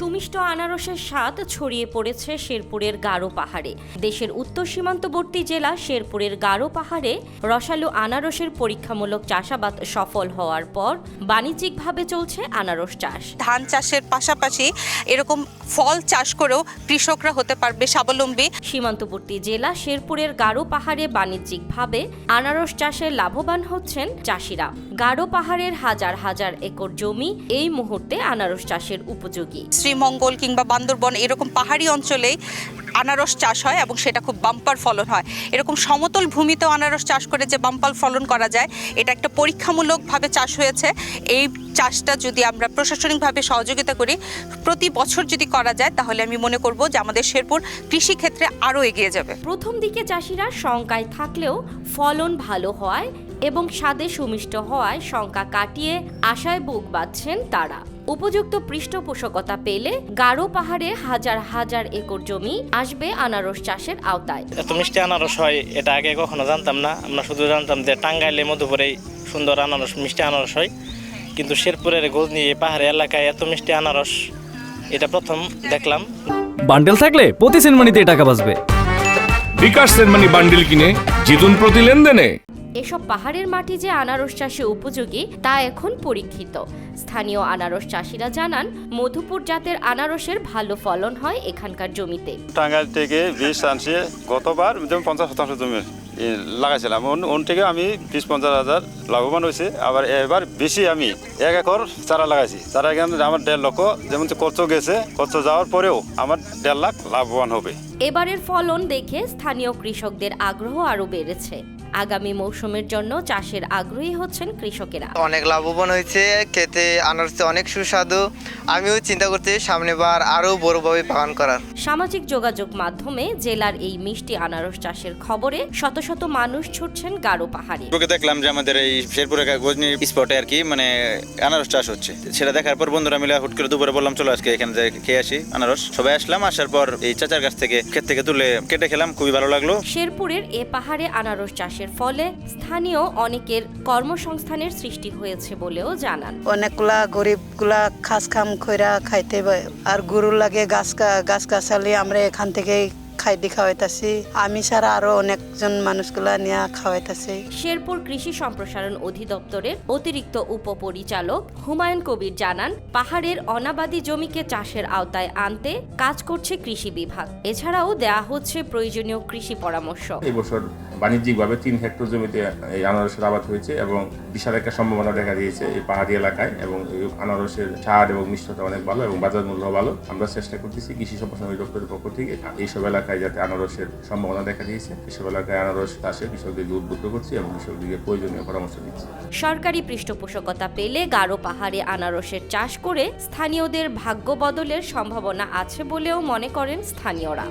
সুমিষ্ট আনারসের স্বাদ ছড়িয়ে পড়েছে শেরপুরের গারো পাহাড়ে। দেশের উত্তর সীমান্তবর্তী জেলা শেরপুরের গারো পাহাড়ে রসালো আনারসের পরীক্ষামূলক চাষাবাদ সফল হওয়ার পর বাণিজ্যিকভাবে চলছে আনারস চাষ। ধান চাষের পাশাপাশি এরকম ফল চাষ করেও কৃষকরা হতে পারবে স্বাবলম্বী। সীমান্তবর্তী জেলা শেরপুরের গারো পাহাড়ে বাণিজ্যিকভাবে আনারস চাষে লাভবান হচ্ছেন চাষিরা। গারো পাহাড়ের হাজার হাজার একর জমি এই মুহূর্তে আনারস চাষের উপযোগী। শ্রীমঙ্গল কিংবা বান্দরবন এরকম পাহাড়ি অঞ্চলেই আনারস চাষ হয় এবং সেটা খুব বাম্পার ফলন হয়। এরকম সমতল ভূমিতেও আনারস চাষ করে যে বাম্পার ফলন করা যায়, এটা একটা পরীক্ষামূলকভাবে চাষ হয়েছে। এই চাষটা যদি আমরা প্রশাসনিকভাবে সহযোগিতা করি, প্রতি বছর যদি করা যায়, তাহলে আমি মনে করব যে আমাদের শেরপুর কৃষি ক্ষেত্রে আরও এগিয়ে যাবে। প্রথম দিকে চাষিরা শঙ্কায় থাকলেও ফলন ভালো হওয়ায় এবং স্বাদে সুমিষ্ট হওয়ায় শঙ্কা কাটিয়ে আশায় বুক বাঁধছেন তারা। উপযুক্ত পৃষ্ঠপোষকতা পেলে গারো পাহাড়ে হাজার হাজার একর জমি আসবে আনারস চাষের আওতায়। এত মিষ্টি আনারস হয় এটা আগে কখনো জানতাম না। আমরা শুধু জানতাম যে টাঙ্গাইলে মধুপুরেই সুন্দর আনারস, মিষ্টি আনারস হয়, কিন্তু শেরপুরের গজনি পাহাড়ি এলাকায় এত মিষ্টি আনারস এটা প্রথম দেখলাম। বান্ডেল থাকলে প্রতি সেনমানিতে টাকা বাঁচবে। বিকাশ সেনমানি বান্ডেল কিনে জিতুন প্রতি লেনদেনে। এসব পাহাড়ের মাটি যে আনারস চাষে উপযোগী তা এখন পরীক্ষিত। স্থানীয় আনারস চাষিরা জানান, মধুপুর জাতের আনারসের ভালো ফলন হয় এখানকার জমিতে। টাঙ্গাইল থেকে বীজ আনছি, গতবার 50% জমি লাগাইছিলাম, ওন থেকে আমি 20-50 হাজার লাভবান হয়েছে। আবার এবার বেশি আমি 1 একর চারা লাগাইছি। চারা এখানে আমার 1.5 লক্ষ যেমন খরচ গেছে, খরচ যাওয়ার পরেও আমার 1.5 লাখ লাভবান হবে। এবারের ফলন দেখে স্থানীয় কৃষকদের আগ্রহ আরও বেড়েছে। আগামী মৌসুমের জন্য চাষের আগ্রহী হচ্ছেন কৃষকেরা। অনেক লাভবান হয়েছে, খেতে আনারস অনেক সুস্বাদু। আমিও চিন্তা করছি সামনেবার আরও বড়ভাবে বাগান করার। সামাজিক যোগাযোগ মাধ্যমে জেলার এই মিষ্টি আনারস চাষের খবরে শত শত মানুষ ছুটছেন গারো পাহাড়ে। দেখলাম যে আমাদের এই শেরপুরে গজনি স্পটে আর কি আনারস চাষ হচ্ছে। সেটা দেখার পর বন্ধুরা মিলে হুট করে দুপুরে বললাম চলো আজকে এখানে খেয়ে আসি আনারস। সবাই আসলাম, আসার পর এই চাচার কাছ থেকে ক্ষেত থেকে তুলে কেটে খেলাম, খুবই ভালো লাগলো। শেরপুরের এ পাহাড়ে আনারস চাষের ফলে স্থানীয় অনেকের কর্মসংস্থানের সৃষ্টি হয়েছে বলেও জানান। অনেকগুলা গরিবগুলা খাস খাম খৈরা খাইতে, আর গরুর লাগে গাছ গাছালি আমরা এখান থেকে খাওয়াইতেছি। আমি ছাড়া আরো অনেকজন মানুষগুলা নিয়ে খাওয়াইতেছি। শেরপুর কৃষি সম্প্রসারণ অধিদপ্তরের অতিরিক্ত উপপরিচালক হুমায়ুন কবির জানান, পাহাড়ের অনাবাদি জমিকে চাষের আওতায় আনতে কাজ করছে কৃষি বিভাগ। এছাড়াও দেয়া হচ্ছে প্রয়োজনীয় কৃষি পরামর্শ। এই বছর বাণিজ্যিকভাবে 3 হেক্টর জমিতে এই আনারসের আবাদ হয়েছে এবং বিশাল একটা সম্ভাবনা দেখা দিয়েছে এই পাহাড়ি এলাকায়। এবং এই আনারসের স্বাদ এবং মিষ্টতা অনেক ভালো এবং বাজার মূল্য ভালো। আমরা চেষ্টা করতেছি কৃষি সম্প্রসারণ অধিদপ্তরের পক্ষ থেকে এইসব এলাকায় যাতে আনারসের সম্ভাবনা দেখা দিয়েছে, এসব এলাকায় আনারস চাষে কৃষকদেরকে উদ্বুদ্ধ করছি এবং কৃষকদেরকে প্রয়োজনীয় পরামর্শ দিচ্ছি। সরকারি পৃষ্ঠপোষকতা পেলে গারো পাহাড়ে আনারসের চাষ করে স্থানীয়দের ভাগ্য বদলের সম্ভাবনা আছে বলেও মনে করেন স্থানীয়রা।